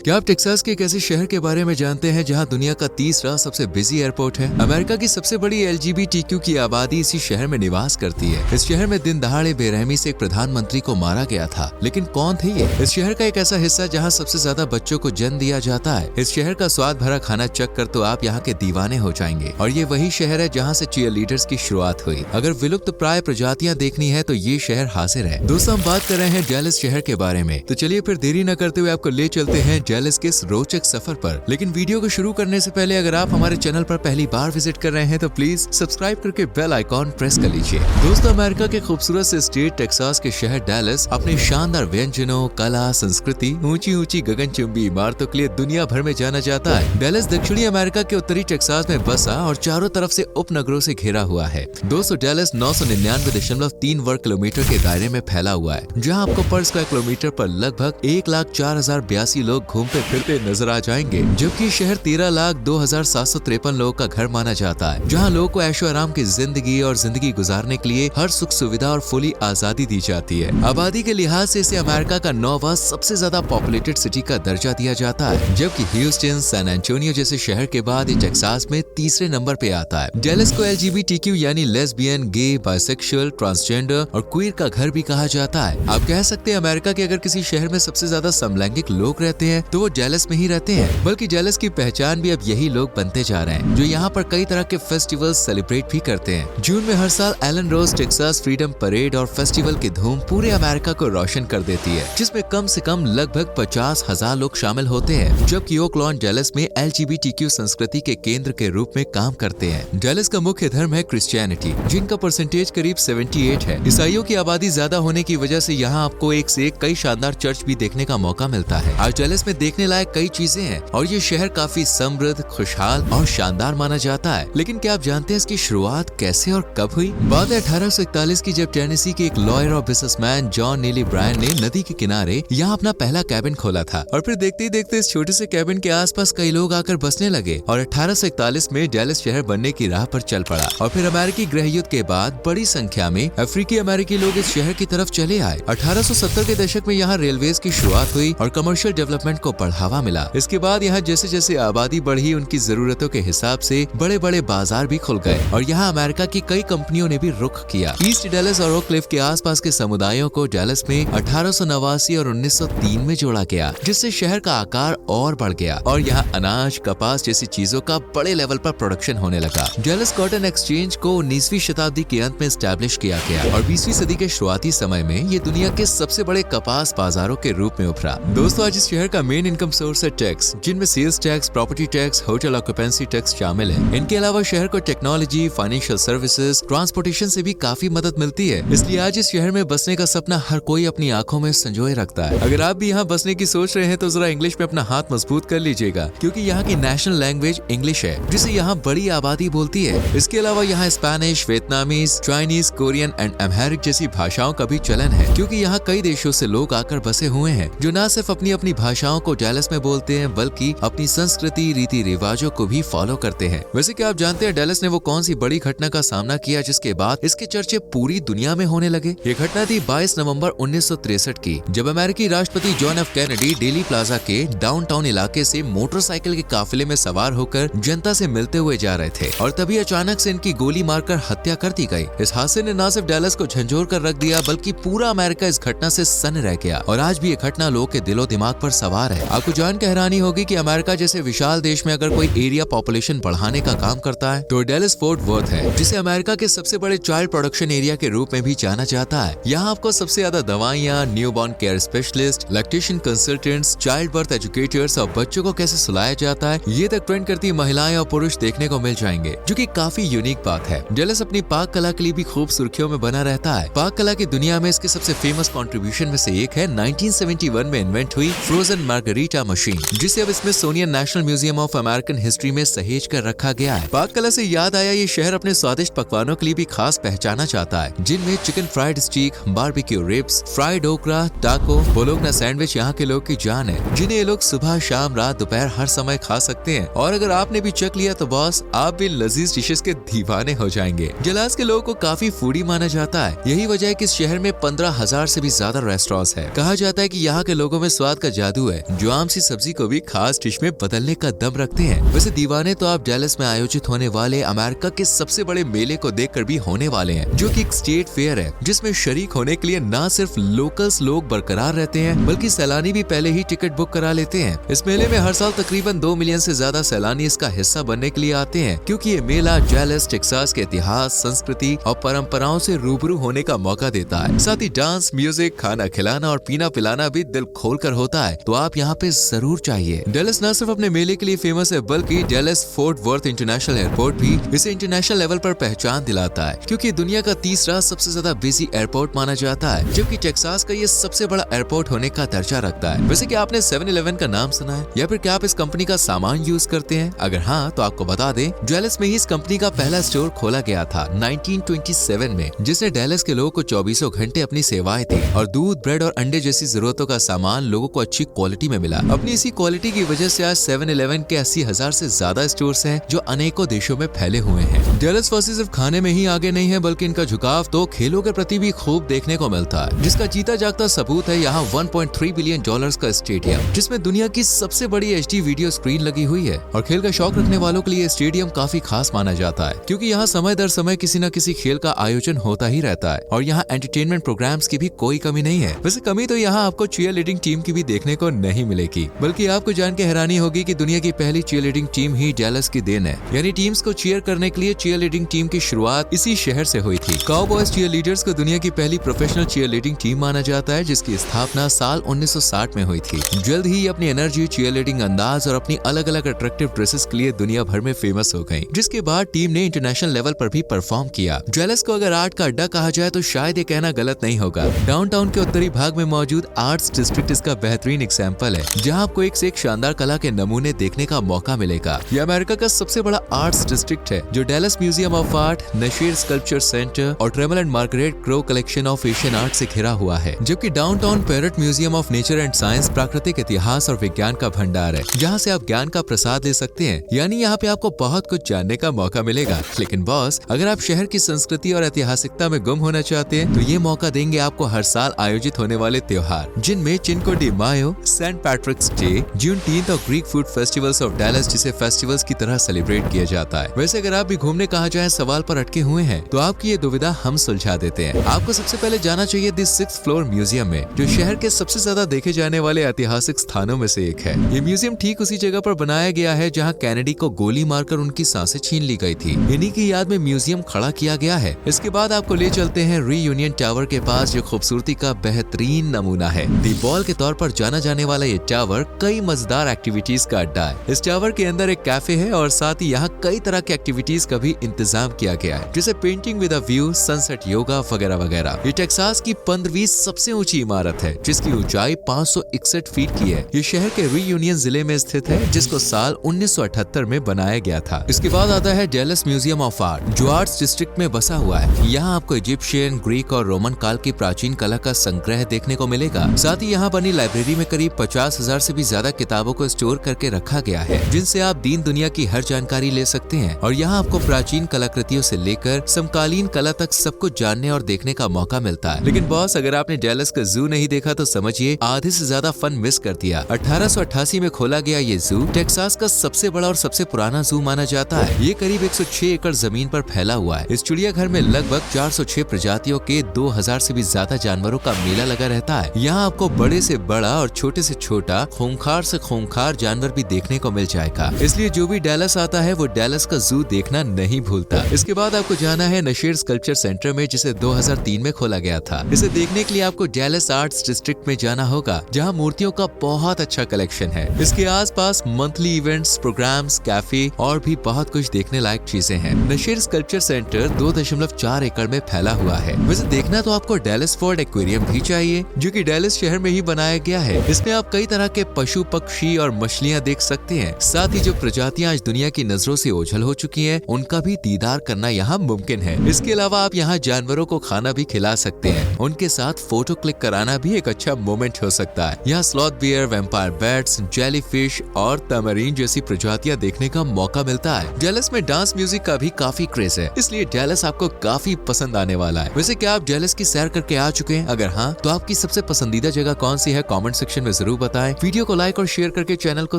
क्या आप टेक्सास के एक ऐसे शहर के बारे में जानते हैं जहां दुनिया का तीसरा सबसे बिजी एयरपोर्ट है? अमेरिका की सबसे बड़ी LGBTQ की आबादी इसी शहर में निवास करती है। इस शहर में दिन दहाड़े बेरहमी से एक प्रधानमंत्री को मारा गया था, लेकिन कौन थे ये? इस शहर का एक ऐसा हिस्सा जहां सबसे ज्यादा बच्चों को जन्म दिया जाता है। इस शहर का स्वाद भरा खाना चख कर तो आप यहाँ के दीवाने हो जाएंगे। और ये वही शहर है जहाँ से चीयर लीडर्स की शुरुआत हुई। अगर विलुप्त प्राय प्रजातियाँ देखनी है तो ये शहर हाजिर है। दोस्तों, हम बात कर रहे हैं डैलस शहर के बारे में, तो चलिए फिर देरी न करते हुए आपको ले चलते हैं डैलस के इस रोचक सफर पर। लेकिन वीडियो को शुरू करने से पहले अगर आप हमारे चैनल पर पहली बार विजिट कर रहे हैं तो प्लीज सब्सक्राइब करके बेल आइकॉन प्रेस कर लीजिए। दोस्तों, अमेरिका के खूबसूरत से स्टेट टेक्सास के शहर डैलस अपने शानदार व्यंजनों, कला, संस्कृति, ऊंची ऊंची गगनचुंबी इमारतों के लिए दुनिया भर में जाना जाता है। डैलस दक्षिणी अमेरिका के उत्तरी टेक्सास में बसा और चारों तरफ से उपनगरों से घिरा हुआ है। दोस्तों, डैलस 999.3 वर्ग किलोमीटर के दायरे में फैला हुआ है, जहां आपको पर स्क्वायर किलोमीटर पर लगभग 1,04,082 लोग घूमते फिरते नजर आ जाएंगे, जबकि शहर 13,02,753 लोगों का घर माना जाता है, जहां लोगों को ऐशो आराम की जिंदगी और जिंदगी गुजारने के लिए हर सुख सुविधा और फुली आजादी दी जाती है। आबादी के लिहाज से इसे अमेरिका का 9वां सबसे ज्यादा पॉपुलेटेड सिटी का दर्जा दिया जाता है, जबकि ह्यूस्टन, सैन एंटोनियो जैसे शहर के बाद ये टेक्सास में तीसरे नंबर पे आता है। डैलस को LGBTQ यानी लेस्बियन, गे, बाइसेक्सुअल, ट्रांसजेंडर और क्वीर का घर भी कहा जाता है। आप कह सकते हैं अमेरिका के अगर किसी शहर में सबसे ज्यादा समलैंगिक लोग रहते हैं तो वो डैलस में ही रहते हैं। बल्कि डैलस की पहचान भी अब यही लोग बनते जा रहे हैं, जो यहाँ पर कई तरह के फेस्टिवल सेलिब्रेट भी करते हैं। जून में हर साल एलन रोज टेक्सास फ्रीडम परेड और फेस्टिवल की धूम पूरे अमेरिका को रोशन कर देती है, जिसमें कम से कम लगभग 50,000 लोग शामिल होते हैं। जबकि ओक लॉन डैलस में LGBTQ संस्कृति के केंद्र के रूप में काम करते हैं। डैलस का मुख्य धर्म है क्रिश्चियनिटी, जिनका परसेंटेज करीब 78 है। ईसाइयों की आबादी ज्यादा होने की वजह से यहाँ आपको एक से एक कई शानदार चर्च भी देखने का मौका मिलता है। आज डैलस में देखने लायक कई चीजें हैं और ये शहर काफी समृद्ध, खुशहाल और शानदार माना जाता है। लेकिन क्या आप जानते हैं इसकी शुरुआत कैसे और कब हुई? बात है 1841 की, जब टेनेसी के एक लॉयर और बिजनेसमैन जॉन नीली ब्रायन ने नदी के किनारे यहाँ अपना पहला कैबिन खोला था। और फिर देखते ही देखते इस छोटे से कैबिन के आसपास कई लोग आकर बसने लगे और 1841 में डैलस शहर बनने की राह पर चल पड़ा। और फिर अमेरिकी गृह युद्ध के बाद बड़ी संख्या में अफ्रीकी अमेरिकी लोग इस शहर की तरफ चले आए। 1870 के दशक में यहाँ रेलवेज की शुरुआत हुई और कमर्शियल डेवलपमेंट को बढ़ावा मिला। इसके बाद यहाँ जैसे जैसे आबादी बढ़ी, उनकी जरूरतों के हिसाब से बड़े बड़े बाजार भी खुल गए और यहाँ अमेरिका की कई कंपनियों ने भी रुख किया। ईस्ट डैलस और ओक क्लिफ के आसपास के समुदायों को डैलस में 1889 और 1903 में जोड़ा गया, जिससे शहर का आकार और बढ़ गया और यहाँ अनाज, कपास जैसी चीजों का बड़े लेवल पर प्रोडक्शन होने लगा। डैलस कॉटन एक्सचेंज को 19वीं शताब्दी के अंत में एस्टैब्लिश किया गया और 20वीं सदी के शुरुआती समय में ये दुनिया के सबसे बड़े कपास बाजारों के रूप में उभरा। दोस्तों, आज इस शहर का मेन इनकम सोर्स है टैक्स, जिनमें sales tax, property tax, hotel occupancy tax शामिल है। इनके अलावा शहर को टेक्नोलॉजी, फाइनेंशियल सर्विसेज, ट्रांसपोर्टेशन से भी काफी मदद मिलती है। इसलिए आज इस शहर में बसने का सपना हर कोई अपनी आंखों में संजोए रखता है। अगर आप भी यहाँ बसने की सोच रहे हैं तो जरा इंग्लिश में अपना हाथ मजबूत कर लीजिएगा, क्योंकि यहाँ की नेशनल लैंग्वेज इंग्लिश है, जिसे यहाँ बड़ी आबादी बोलती है। इसके अलावा यहाँ Spanish, Vietnamese, Chinese, Korean and Amharic जैसी भाषाओं का भी चलन है, क्योंकि यहाँ कई देशों से लोग आकर बसे हुए हैं, जो न सिर्फ अपनी अपनी भाषाओं को डैलस में बोलते हैं, बल्कि अपनी संस्कृति, रीति रिवाजों को भी फॉलो करते हैं। वैसे क्या आप जानते हैं डैलस ने वो कौन सी बड़ी घटना का सामना किया जिसके बाद इसके चर्चे पूरी दुनिया में होने लगे? ये घटना थी 22 नवंबर 1963 की, जब अमेरिकी राष्ट्रपति John F Kennedy daily plaza के डाउनटाउन इलाके से मोटरसाइकिल के काफिले में सवार होकर जनता से मिलते हुए जा रहे थे और तभी अचानक से इनकी गोली मारकर हत्या कर दी गई। इस हादसे ने न सिर्फ डैलस को झंझोर कर रख दिया, बल्कि पूरा अमेरिका इस घटना से सन्न रह गया और आज भी ये घटना लोगों के दिलो दिमाग पर सवार है। आपको जान के हैरानी होगी कि अमेरिका जैसे विशाल देश में अगर कोई एरिया पॉपुलेशन बढ़ाने का काम करता है तो डैलस फोर्ट वर्थ है, जिसे अमेरिका के सबसे बड़े चाइल्ड प्रोडक्शन एरिया के रूप में भी जाना जाता है। यहाँ आपको सबसे ज्यादा दवाइयाँ, newborn care specialist, lactation consultants, child birth educators और बच्चों को कैसे सुलाया जाता है ये तक ट्रेंड करती महिलाएं और पुरुष देखने को मिल जाएंगे, जो कि काफी यूनिक बात है। डैलस अपनी पाक कला के लिए भी खूब सुर्खियों में बना रहता है। पाक कला की दुनिया में इसके सबसे फेमस कंट्रीब्यूशन में से एक है 1971 में इन्वेंट हुई फ्रोजन मार्गरीटा मशीन, जिसे अब Smithsonian national museum of American history में सहेज कर रखा गया है। पाक कला से याद आया, ये शहर अपने स्वादिष्ट पकवानों के लिए भी खास पहचाना चाहता है, जिनमें चिकन फ्राइड स्टीक, बारबेक्यू रिब्स, फ्राइड ओकरा, टाको, बोलोगना सैंडविच यहाँ के लोग की जान है, जिन्हें ये लोग सुबह, शाम, रात, दोपहर हर समय खा सकते हैं। और अगर आपने भी चख लिया तो बॉस, आप भी लजीज डिशेस के दीवाने हो जाएंगे। डैलस के लोगों को काफी फूडी माना जाता है। यही वजह है कि इस शहर में 15,000 से भी ज्यादा रेस्टोरेंट्स है। कहा जाता है कि यहाँ के लोगों में स्वाद का जादू है। जो आम सी सब्जी को भी खास डिश में बदलने का दम रखते हैं। वैसे दीवाने तो आप डैलस में आयोजित होने वाले अमेरिका के सबसे बड़े मेले को देखकर भी होने वाले हैं, जो कि एक स्टेट फेयर है जिसमें शरीक होने के लिए न सिर्फ लोकल्स लोग बरकरार रहते हैं बल्कि सैलानी भी पहले ही टिकट बुक करा लेते हैं। इस मेले में हर साल तकरीबन 2 मिलियन से ज्यादा सैलानी इसका हिस्सा बनने के लिए आते हैं, क्योंकि ये मेला डैलस टेक्सास के इतिहास, संस्कृति और परंपराओं से रूबरू होने का मौका देता है। साथ ही डांस, म्यूजिक, खाना खिलाना और पीना पिलाना भी दिल खोल कर होता है, तो आप यहाँ पे जरूर चाहिए। डैलस न सिर्फ अपने मेले के लिए फेमस है बल्कि Dallas fort worth international airport भी इसे इंटरनेशनल लेवल पर पहचान दिलाता है, क्योंकि दुनिया का तीसरा सबसे ज्यादा बिजी एयरपोर्ट माना जाता है, जबकि टेक्सास का ये सबसे बड़ा एयरपोर्ट होने का दर्जा रखता है। वैसे क्या आपने 7-Eleven का नाम सुना है, या फिर क्या आप इस कंपनी का सामान यूज करते हैं? अगर हाँ तो आपको बता दें, डैलस में ही इस कंपनी का पहला स्टोर खोला गया था 1927 में, जिसने डैलस के लोगों को 24 घंटे अपनी सेवाएं दी और दूध, ब्रेड और अंडे जैसी जरूरतों का सामान लोगों को अच्छी क्वालिटी में मिला। अपनी इसी क्वालिटी की वजह से आज 7-Eleven के 80,000 से ज्यादा स्टोर्स हैं, जो अनेकों देशों में फैले हुए हैं। डैलस वासी सिर्फ खाने में ही आगे नहीं है, बल्कि इनका झुकाव तो खेलों के प्रति भी खूब देखने को मिलता है, जिसका जीता जागता सबूत है यहाँ $1.3 बिलियन का स्टेडियम, जिसमें दुनिया की सबसे बड़ी HD वीडियो स्क्रीन लगी हुई है। और खेल का शौक रखने वालों के लिए स्टेडियम काफी खास माना जाता है, क्योंकि यहाँ समय दर समय किसी न किसी खेल का आयोजन होता ही रहता है और यहाँ एंटरटेनमेंट प्रोग्राम्स की भी कोई कमी नहीं है। वैसे कमी तो यहाँ आपको चीयर लीडिंग टीम की भी देखने को नहीं मिलेगी, बल्कि आपको जान के हैरानी होगी कि दुनिया की पहली चीयर लीडिंग टीम ही डैलस की देन है। यानी टीम्स को चीयर करने के लिए चीयर लीडिंग टीम की शुरुआत इसी शहर से हुई थी। काउबॉयज चीयर लीडर्स को दुनिया की पहली प्रोफेशनल चीयर लीडिंग टीम माना जाता है, जिसकी स्थापना साल 1960 में हुई थी। जल्द ही अपनी एनर्जी, चीयर लीडिंग अंदाज और अपनी अलग अलग अट्रैक्टिव ड्रेसेस के लिए दुनिया भर में फेमस हो गई, जिसके बाद टीम ने इंटरनेशनल लेवल पर भी परफॉर्म किया। डैलस को अगर आर्ट का अड्डा कहा जाए तो शायद ये कहना गलत नहीं होगा। डाउनटाउन के उत्तरी भाग में मौजूद आर्ट्स डिस्ट्रिक्ट इसका बेहतरीन एग्जाम्पल है, जहाँ आपको एक से एक शानदार कला के नमूने देखने का मौका मिलेगा। यह अमेरिका का सबसे बड़ा आर्ट्स डिस्ट्रिक्ट है, जो Dallas museum of art, Nasher sculpture center और Trammell and Margaret Crow collection of Asian art से घिरा हुआ है, जबकि downtown Perot museum of nature and science प्राकृतिक इतिहास और विज्ञान का भंडार है, जहाँ से आप ज्ञान का प्रसाद ले सकते हैं। यानी यहाँ पे आपको बहुत कुछ जानने का मौका मिलेगा। लेकिन बॉस, अगर आप शहर की संस्कृति और ऐतिहासिकता में गुम होना चाहते हैं तो ये मौका देंगे आपको हर साल आयोजित होने वाले त्योहार, जिनमें चिनको डी मायो, सेंट पैट्रिक्स डे, जूनटीन्थ और Greek food festivals of Dallas जिसे फेस्टिवल्स की तरह सेलिब्रेट किया जाता है। वैसे अगर आप भी घूमने कहाँ जाएं सवाल पर अटके हुए हैं तो आपकी ये दुविधा हम सुलझा देते हैं। आपको सबसे पहले जाना चाहिए दी 6th फ्लोर म्यूजियम में, जो शहर के सबसे ज्यादा देखे जाने वाले ऐतिहासिक स्थानों में से एक है। ये म्यूजियम ठीक उसी जगह पर बनाया गया है जहाँ कैनेडी को गोली मारकर उनकी सांसें छीन ली गई थी। इन्हीं की याद में म्यूजियम खड़ा किया गया है। इसके बाद आपको ले चलते हैं रीयूनियन टावर के पास, जो खूबसूरती का बेहतरीन नमूना है। दी बॉल के तौर पर जाना जाने वाला ये टावर कई मजेदार एक्टिविटीज का अड्डा है। इस टावर के अंदर एक कैफे है और साथ ही यहाँ कई तरह के एक्टिविटीज का भी इंतजाम किया गया है, जैसे painting with a view, sunset yoga वगैरह वगैरह। ये टेक्सास की 15वीं सबसे ऊंची इमारत है, जिसकी ऊंचाई 561 फीट की है। ये शहर के रीयूनियन जिले में स्थित है, जिसको साल 1978 में बनाया गया था। इसके बाद आता है डैलस म्यूजियम ऑफ आर्ट, जो आर्ट्स डिस्ट्रिक्ट में बसा हुआ है। यहाँ आपको इजिप्शियन, ग्रीक और रोमन काल की प्राचीन कला का संग्रह देखने को मिलेगा। साथ ही यहाँ बनी लाइब्रेरी में करीब 50,000 से भी ज्यादा किताबों को स्टोर करके रखा गया है, जिनसे आप दीन दुनिया की हर जानकारी ले सकते हैं। और यहाँ आपको प्राचीन कलाकृतियों से लेकर समकालीन कला तक सब कुछ जानने और देखने का मौका मिलता है। लेकिन बॉस, अगर आपने डैलस का जू नहीं देखा तो समझिए आधे से ज्यादा फन मिस कर दिया। 1888 में खोला गया ये जू टेक्सास का सबसे बड़ा और सबसे पुराना जू माना जाता है। ये करीब 106 एकड़ जमीन पर फैला हुआ है। इस चिड़ियाघर में लगभग 406 प्रजातियों के 2000 से भी ज्यादा जानवरों का मेला लगा रहता है। यहाँ आपको बड़े से बड़ा और छोटे से छोटा, खूंखार से खूंखार जानवर भी देखने को मिल जाएगा। इसलिए जो भी डैलस आता है वो डैलस का जू देखना नहीं भूलता। इसके बाद आपको जाना है नशेर स्कल्पचर सेंटर में, जिसे 2003 में खोला गया था। इसे देखने के लिए आपको डैलस आर्ट्स डिस्ट्रिक्ट में जाना होगा, जहाँ मूर्तियों का बहुत अच्छा कलेक्शन है। इसके आसपास मंथली इवेंट्स, प्रोग्राम्स, कैफे और भी बहुत कुछ देखने लायक चीजें हैं। नशेर स्कल्पचर सेंटर 2.4 एकड़ में फैला हुआ है। वैसे देखना तो आपको डैलस फोर्ड एक्वेरियम भी चाहिए, जो कि डैलस शहर में ही बनाया गया है। इसमें आप कई तरह के पशु, पक्षी और मछलियाँ देख सकते हैं। साथ ही जो प्रजातियाँ आज दुनिया की नजरों से ओझल हो चुकी हैं, उनका भी दीदार करना यहाँ मुमकिन है। इसके अलावा आप यहाँ जानवरों को खाना भी खिला सकते हैं। उनके साथ फोटो क्लिक कराना भी एक अच्छा मोमेंट हो सकता है। यहाँ sloth bear, vampire bats, jellyfish और तमरीन जैसी प्रजातियां देखने का मौका मिलता है। डैलस में डांस म्यूजिक का भी काफी क्रेज है, इसलिए डैलस आपको काफी पसंद आने वाला है। वैसे क्या आप डैलस की सैर करके आ चुके हैं? अगर हाँ तो आपकी सबसे पसंदीदा जगह कौन सी है? कमेंट सेक्शन में जरूर जरूर बताएं। वीडियो को लाइक और शेयर करके चैनल को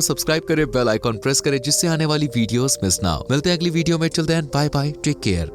सब्सक्राइब करें, बेल आइकॉन प्रेस करें जिससे आने वाली वीडियोस मिस ना हो। मिलते हैं अगली वीडियो में, till then bye bye, take care.